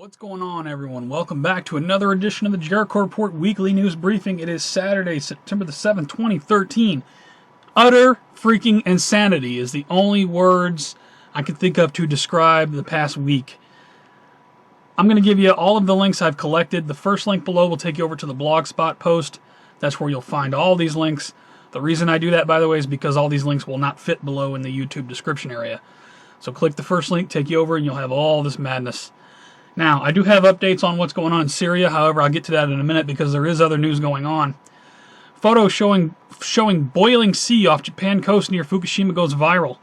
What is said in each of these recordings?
What's going on, everyone? Welcome back to another edition of the Jericho Report Weekly News Briefing. It is Saturday, September the 7th, 2013. Utter freaking insanity is the only words I can think of to describe the past week. I'm going to give you all of the links I've collected. The first link below will take you over to the Blogspot post. That's where you'll find all these links. The reason I do that, by the way, is because all these links will not fit below in the YouTube description area. So click the first link, take you over, and you'll have all this madness. Now, I do have updates on what's going on in Syria. However, I'll get to that in a minute because there is other news going on. Photos showing boiling sea off Japan coast near Fukushima goes viral.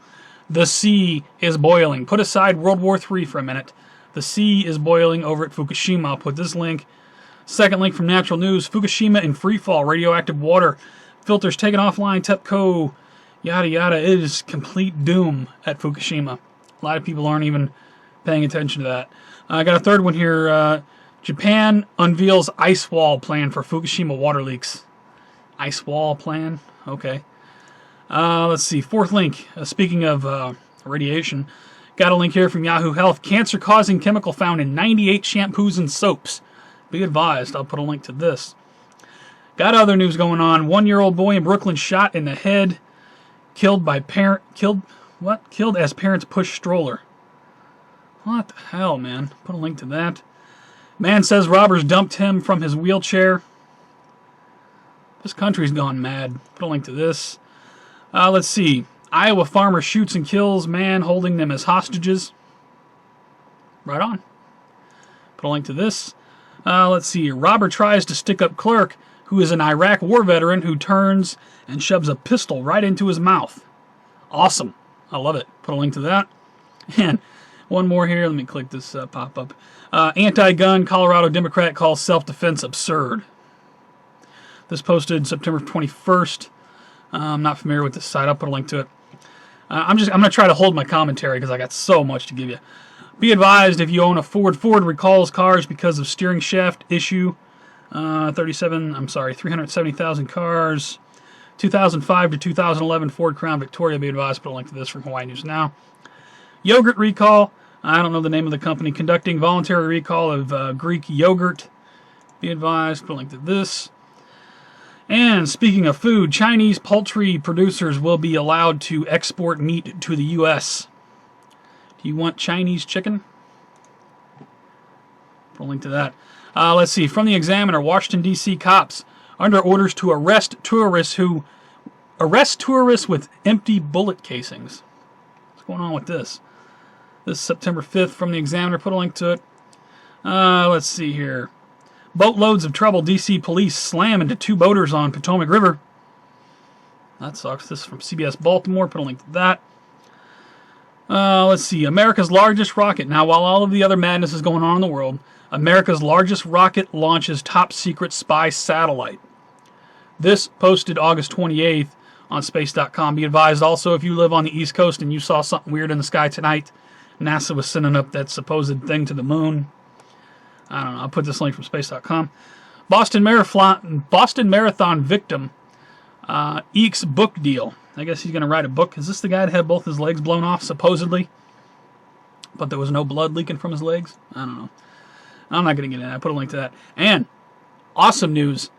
The sea is boiling. Put aside World War III for a minute. The sea is boiling over at Fukushima. I'll put this link. Second link from Natural News. Fukushima in freefall. Radioactive water. Filters taken offline. TEPCO. Yada yada. It is complete doom at Fukushima. A lot of people aren't even paying attention to that. I got a third one here. Japan unveils ice wall plan for Fukushima water leaks. Ice wall plan? Okay. Let's see. Fourth link. Speaking of radiation, got a link here from Yahoo Health. Cancer-causing chemical found in 98 shampoos and soaps. Be advised. I'll put a link to this. Got other news going on. 1-year-old boy in Brooklyn shot in the head. Killed as parents push stroller. What the hell, man? Put a link to that. Man says robbers dumped him from his wheelchair. This country's gone mad. Put a link to this. Let's see. Iowa farmer shoots and kills man holding them as hostages. Right on. Put a link to this. Let's see. Robber tries to stick up clerk who is an Iraq war veteran who turns and shoves a pistol right into his mouth. Awesome. I love it. Put a link to that. And one more here. Let me click this pop-up. Anti-gun Colorado Democrat calls self-defense absurd. This posted September 21st. I'm not familiar with this site. I'll put a link to it. I'm going to try to hold my commentary because I got so much to give you. Be advised if you own a Ford recalls cars because of steering shaft issue. 370,000 cars. 2005 to 2011 Ford Crown Victoria. Be advised. Put a link to this from Hawaii News Now. Yogurt recall. I don't know the name of the company. Conducting voluntary recall of Greek yogurt. Be advised. Put a link to this. And speaking of food, Chinese poultry producers will be allowed to export meat to the U.S. Do you want Chinese chicken? Put a link to that. Let's see. From the Examiner, Washington, D.C. cops under orders to arrest tourists with empty bullet casings. What's going on with this? This is September 5th from the Examiner. Put a link to it. Let's see here. Boatloads of trouble. D.C. police slam into 2 boaters on Potomac River. That sucks. This is from CBS Baltimore. Put a link to that. Let's see. America's largest rocket. Now, while all of the other madness is going on in the world, America's largest rocket launches top secret spy satellite. This posted August 28th on space.com. Be advised also if you live on the East Coast and you saw something weird in the sky tonight, NASA was sending up that supposed thing to the moon. I don't know. I'll put this link from space.com. Boston Marathon victim ekes book deal. I guess he's going to write a book. Is this the guy that had both his legs blown off, supposedly? But there was no blood leaking from his legs? I don't know. I'm not going to get in. I put a link to that. And awesome news.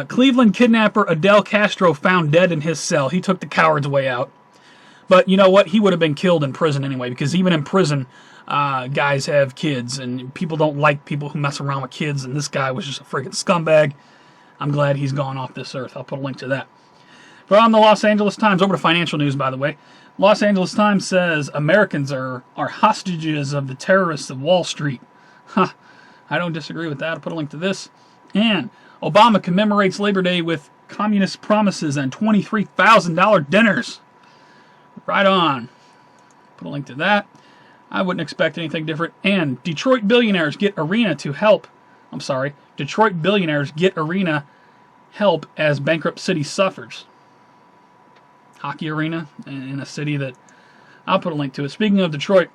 Cleveland kidnapper Adel Castro found dead in his cell. He took the coward's way out. But you know what? He would have been killed in prison anyway, because even in prison, guys have kids, and people don't like people who mess around with kids, and this guy was just a freaking scumbag. I'm glad he's gone off this earth. I'll put a link to that. From the Los Angeles Times, over to financial news, by the way. Los Angeles Times says Americans are hostages of the terrorists of Wall Street. Huh. I don't disagree with that. I'll put a link to this. And Obama commemorates Labor Day with communist promises and $23,000 dinners. Right on. Put a link to that. I wouldn't expect anything different. And Detroit billionaires get arena help as bankrupt city suffers. Hockey arena in a city that... I'll put a link to it. Speaking of Detroit,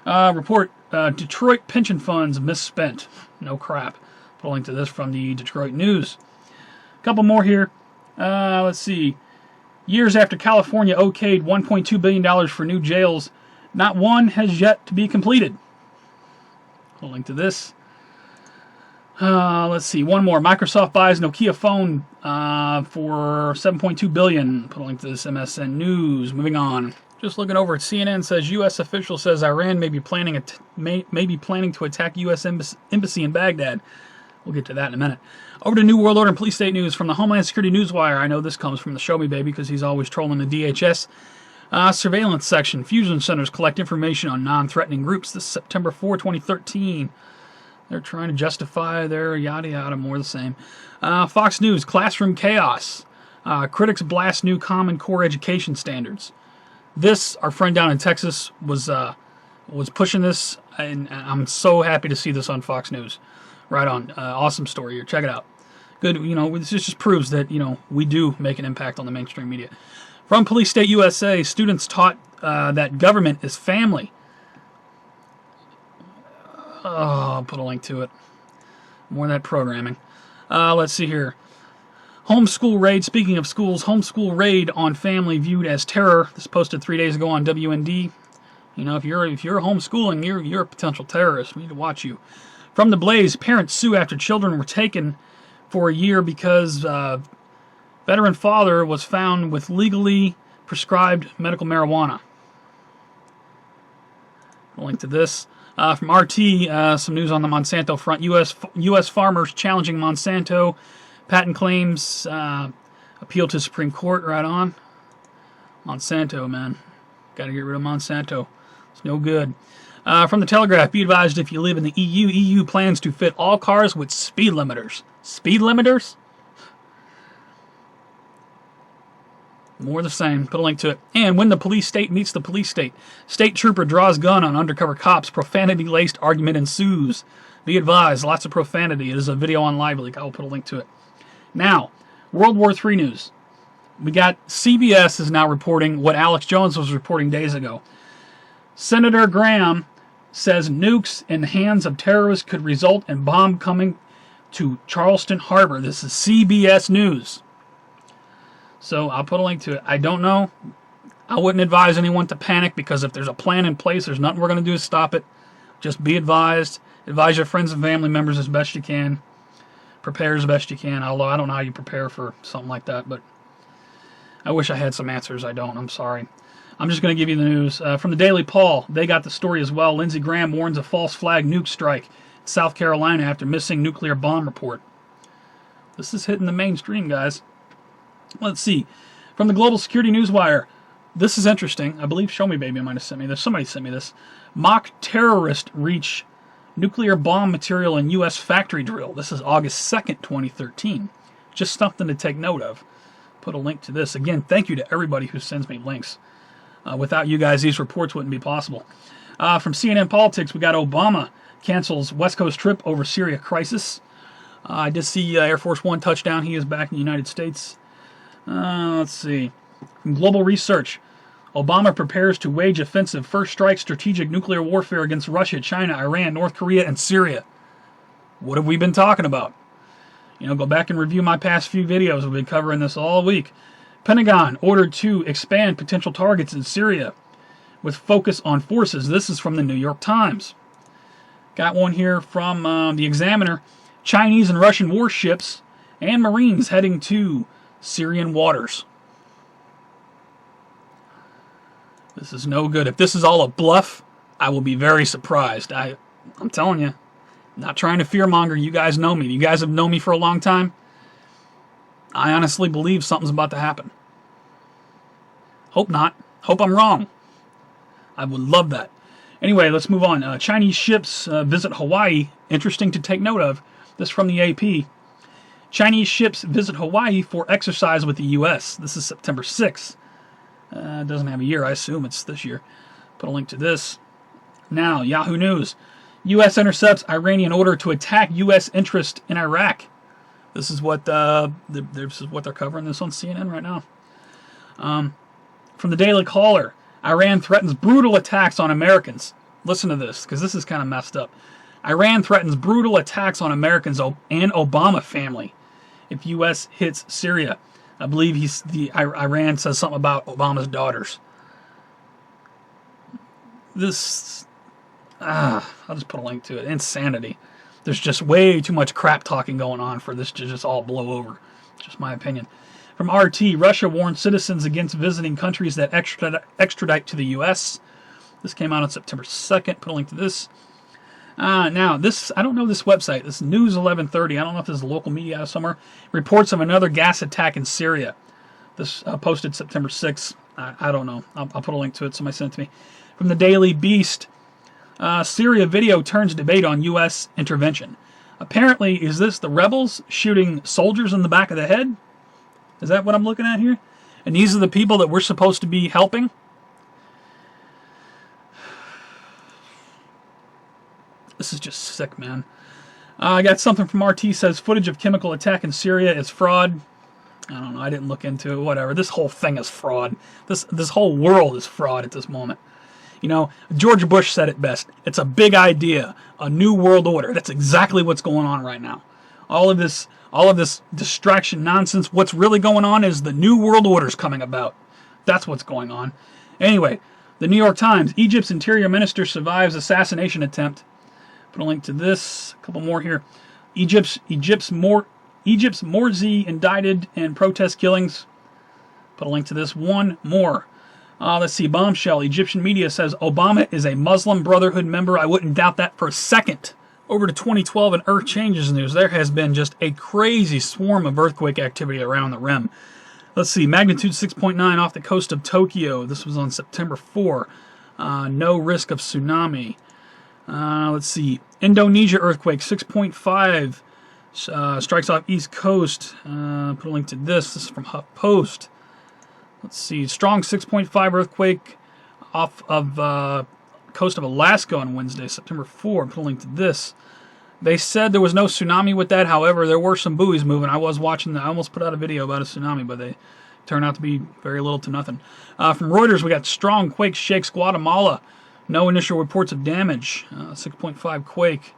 report, Detroit pension funds misspent. No crap. Put a link to this from the Detroit News. A couple more here. Let's see. Years after California okayed $1.2 billion for new jails, not one has yet to be completed. Put a link to this. Let's see, one more. Microsoft buys Nokia phone for $7.2 billion. Put a link to this. MSN News. Moving on. Just looking over at CNN, says U.S. official says Iran may be planning to attack U.S. embassy in Baghdad. We'll get to that in a minute. Over to New World Order and Police State News from the Homeland Security Newswire. I know this comes from the Show Me Baby because he's always trolling the DHS. Surveillance section. Fusion centers collect information on non-threatening groups. This is September 4, 2013. They're trying to justify their yada yada, more the same. Fox News, classroom chaos. Critics blast new Common Core education standards. This, our friend down in Texas was pushing this, and I'm so happy to see this on Fox News. Right on. Awesome story here. Check it out. Good, this just proves that, we do make an impact on the mainstream media. From Police State USA, students taught that government is family. I'll put a link to it. More of that programming. Let's see here. Homeschool raid. Speaking of schools, homeschool raid on family viewed as terror. This posted 3 days ago on WND. If you're homeschooling, you're a potential terrorist. We need to watch you. From the Blaze, parents sue after children were taken for a year because veteran father was found with legally prescribed medical marijuana. I'll link to this. From RT, some news on the Monsanto front. U.S. farmers challenging Monsanto. Patent claims appeal to Supreme Court. Right on. Monsanto, man. Got to get rid of Monsanto. It's no good. From the Telegraph, be advised if you live in the EU plans to fit all cars with speed limiters. Speed limiters? More of the same. Put a link to it. And when the police state meets the police state, state trooper draws gun on undercover cops. Profanity-laced argument ensues. Be advised, lots of profanity. It is a video on LiveLeak. I will put a link to it. Now, World War III news. We got CBS is now reporting what Alex Jones was reporting days ago. Senator Graham says nukes in the hands of terrorists could result in bomb coming to Charleston Harbor. This is CBS News. So I'll put a link to it. I don't know. I wouldn't advise anyone to panic because if there's a plan in place, there's nothing we're going to do to stop it. Just be advised. Advise your friends and family members as best you can. Prepare as best you can. Although I don't know how you prepare for something like that, but I wish I had some answers. I don't. I'm sorry. I'm just going to give you the news. From the Daily Paul, they got the story as well. Lindsey Graham warns of false flag nuke strike in South Carolina after missing nuclear bomb report. This is hitting the mainstream, guys. Let's see. From the Global Security Newswire, this is interesting. I believe Show Me Baby might have sent me this. Somebody sent me this. Mock terrorist reach nuclear bomb material in U.S. factory drill. This is August 2nd, 2013. Just something to take note of. Put a link to this. Again, thank you to everybody who sends me links. Without you guys, these reports wouldn't be possible. From CNN Politics, we got Obama cancels West Coast trip over Syria crisis. I did see Air Force One touchdown. He is back in the United States. Let's see. From Global Research, Obama prepares to wage offensive first strike strategic nuclear warfare against Russia, China, Iran, North Korea, and Syria. What have we been talking about? Go back and review my past few videos. We've been covering this all week. Pentagon ordered to expand potential targets in Syria with focus on forces. This is from the New York Times. Got one here from the Examiner. Chinese and Russian warships and Marines heading to Syrian waters. This is no good. If this is all a bluff, I will be very surprised. I'm telling you, I'm not trying to fearmonger. You guys know me. You guys have known me for a long time. I honestly believe something's about to happen. Hope not. Hope I'm wrong. I would love that. Anyway, let's move on. Chinese ships visit Hawaii. Interesting to take note of. This from the AP. Chinese ships visit Hawaii for exercise with the U.S. This is September 6th. It doesn't have a year. I assume it's this year. Put a link to this. Now, Yahoo News. U.S. intercepts Iranian order to attack U.S. interest in Iraq. This is what they're covering this on CNN right now. From the Daily Caller, Iran threatens brutal attacks on Americans. Listen to this, because this is kind of messed up. Iran threatens brutal attacks on Americans and Obama family if U.S. hits Syria. I believe Iran says something about Obama's daughters. I'll just put a link to it. Insanity. There's just way too much crap talking going on for this to just all blow over. Just my opinion. From RT, Russia warns citizens against visiting countries that extradite to the U.S. This came out on September 2nd. Put a link to this. Now, this, I don't know this website. This News 1130, I don't know if this is local media out of somewhere, reports of another gas attack in Syria. This posted September 6th. I don't know. I'll put a link to it. Somebody sent it to me. From the Daily Beast, Syria video turns debate on U.S. intervention. Apparently, is this the rebels shooting soldiers in the back of the head? Is that what I'm looking at here? And these are the people that we're supposed to be helping? This is just sick, man. I got something from RT says footage of chemical attack in Syria is fraud. I don't know. I didn't look into it. Whatever. This whole thing is fraud. This whole world is fraud at this moment. You know, George Bush said it best. It's a big idea, a new world order. That's exactly what's going on right now. All of this distraction nonsense. What's really going on is the new world order's coming about. That's what's going on. Anyway, the New York Times. Egypt's interior minister survives assassination attempt. Put a link to this. A couple more here. Egypt's Morsi indicted in protest killings. Put a link to this. One more. Let's see. Bombshell. Egyptian media says Obama is a Muslim Brotherhood member. I wouldn't doubt that for a second. Over to 2012 and Earth Changes news. There has been just a crazy swarm of earthquake activity around the rim. Let's see. Magnitude 6.9 off the coast of Tokyo. This was on September 4. No risk of tsunami. Let's see. Indonesia earthquake 6.5 strikes off East Coast. Put a link to this. This is from HuffPost. Let's see. Strong 6.5 earthquake off of coast of Alaska on Wednesday, September 4. Put a link to this. They said there was no tsunami with that. However, there were some buoys moving. I was watching that. I almost put out a video about a tsunami, but they turned out to be very little to nothing. From Reuters, we got strong quake shakes Guatemala. No initial reports of damage. 6.5 quake.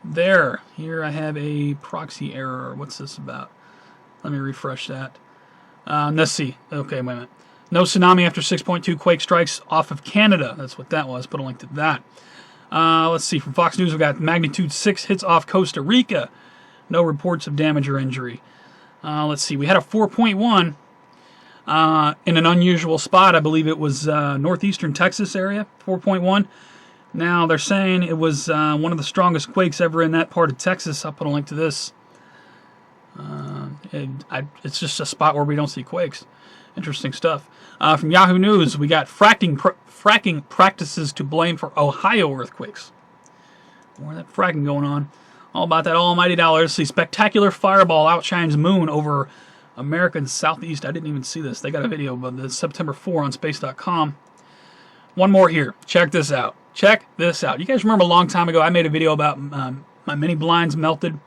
There. Here I have a proxy error. What's this about? Let me refresh that. Let's see. Okay, wait a minute. No tsunami after 6.2 quake strikes off of Canada. That's what that was. Put a link to that. Let's see. From Fox News, we got magnitude 6 hits off Costa Rica. No reports of damage or injury. Let's see. We had a 4.1 in an unusual spot. I believe it was northeastern Texas area. 4.1. Now they're saying it was one of the strongest quakes ever in that part of Texas. I'll put a link to this. It's just a spot where we don't see quakes. Interesting stuff. From Yahoo News, we got fracking practices to blame for Ohio earthquakes. More of that fracking going on. All about that almighty dollar. Let's see. Spectacular fireball outshines moon over American southeast. I didn't even see this. They got a video of this September 4 on space.com. One more here. Check this out. Check this out. You guys remember a long time ago I made a video about my mini blinds melted?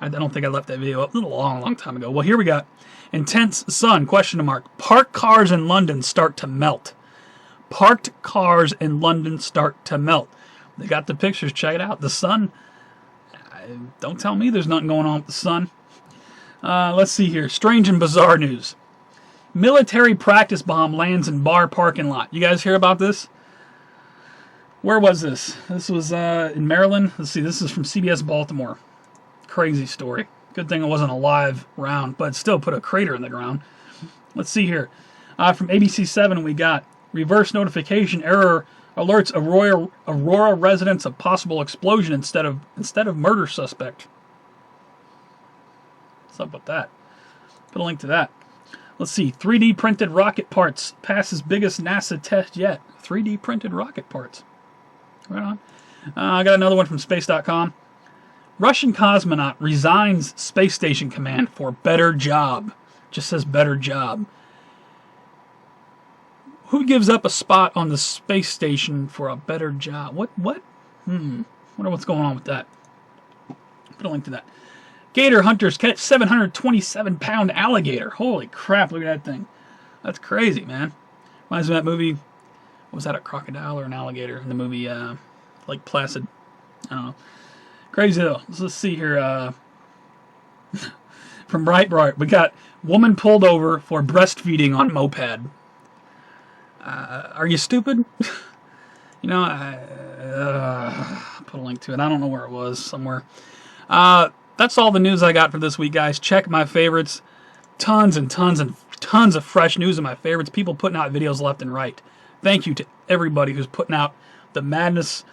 I don't think I left that video up. A long time ago. Well, here we got intense sun, question mark. Parked cars in London start to melt. Parked cars in London start to melt. They got the pictures. Check it out. The sun. Don't tell me there's nothing going on with the sun. Let's see here. Strange and bizarre news. Military practice bomb lands in bar parking lot. You guys hear about this? Where was this? This was in Maryland. Let's see. This is from CBS Baltimore. Crazy story. Good thing it wasn't a live round, but still put a crater in the ground. Let's see here. From ABC7, we got reverse notification error alerts Aurora residents of possible explosion instead of murder suspect. What's up with that? Put a link to that. Let's see. 3D printed rocket parts passes biggest NASA test yet. 3D printed rocket parts. Right on. I got another one from space.com. Russian cosmonaut resigns space station command for better job. Just says better job. Who gives up a spot on the space station for a better job? What? Wonder what's going on with that. Put a link to that. Gator hunters catch 727-pound alligator. Holy crap, look at that thing. That's crazy, man. Reminds me of that movie. Was that a crocodile or an alligator in the movie Lake Placid? I don't know. Crazy though. Let's see here. From Breitbart, we got woman pulled over for breastfeeding on moped. Are you stupid? You know, Put a link to it. I don't know where it was. Somewhere. That's all the news I got for this week, guys. Check my favorites. Tons and tons and tons of fresh news in my favorites. People putting out videos left and right. Thank you to everybody who's putting out the madness.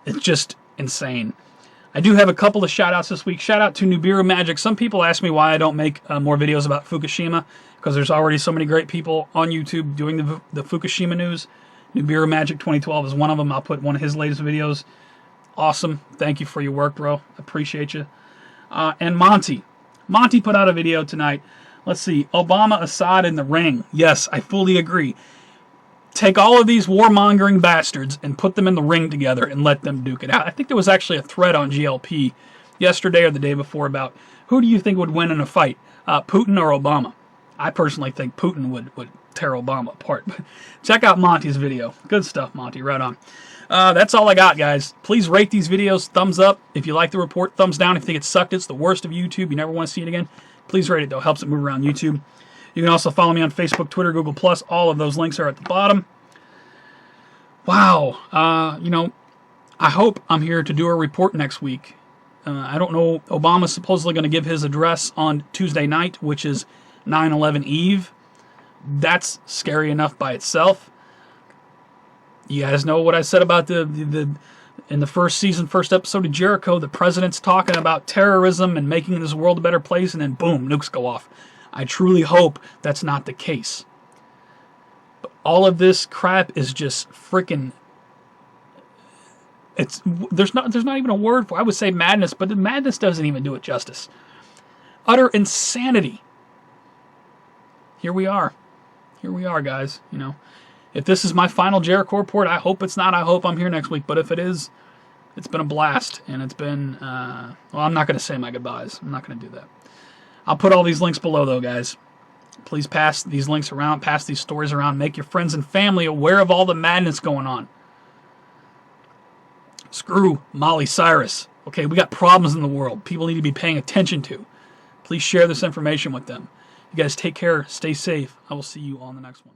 It's just insane. I do have a couple of shout-outs this week. Shout out to Nibiru Magic. Some people ask me why I don't make more videos about Fukushima, because there's already so many great people on YouTube doing the Fukushima news. Nibiru Magic 2012 is one of them. I'll put one of his latest videos. Awesome. Thank you for your work, bro. Appreciate you. And Monty. Monty put out a video tonight. Let's see. Obama, Assad in the ring. Yes, I fully agree. Take all of these warmongering bastards and put them in the ring together and let them duke it out. I think there was actually a thread on GLP yesterday or the day before about who do you think would win in a fight, Putin or Obama? I personally think Putin would tear Obama apart. But check out Monty's video. Good stuff, Monty. Right on. That's all I got, guys. Please rate these videos. Thumbs up if you like the report. Thumbs down if you think it sucked. It's the worst of YouTube. You never want to see it again. Please rate it, though. Helps it move around YouTube. You can also follow me on Facebook, Twitter, Google+. All of those links are at the bottom. Wow. I hope I'm here to do a report next week. I don't know. Obama's supposedly going to give his address on Tuesday night, which is 9/11 Eve. That's scary enough by itself. You guys know what I said about in the first season, first episode of Jericho, the president's talking about terrorism and making this world a better place, and then boom, nukes go off. I truly hope that's not the case. But all of this crap is just freaking... There's not even a word for it. I would say madness, but the madness doesn't even do it justice. Utter insanity. Here we are. Here we are, guys. If this is my final Jericho report, I hope it's not. I hope I'm here next week. But if it is, it's been a blast. And it's been... well, I'm not going to say my goodbyes. I'm not going to do that. I'll put all these links below, though, guys. Please pass these links around. Pass these stories around. Make your friends and family aware of all the madness going on. Screw Molly Cyrus. Okay, we got problems in the world. People need to be paying attention to. Please share this information with them. You guys take care. Stay safe. I will see you on the next one.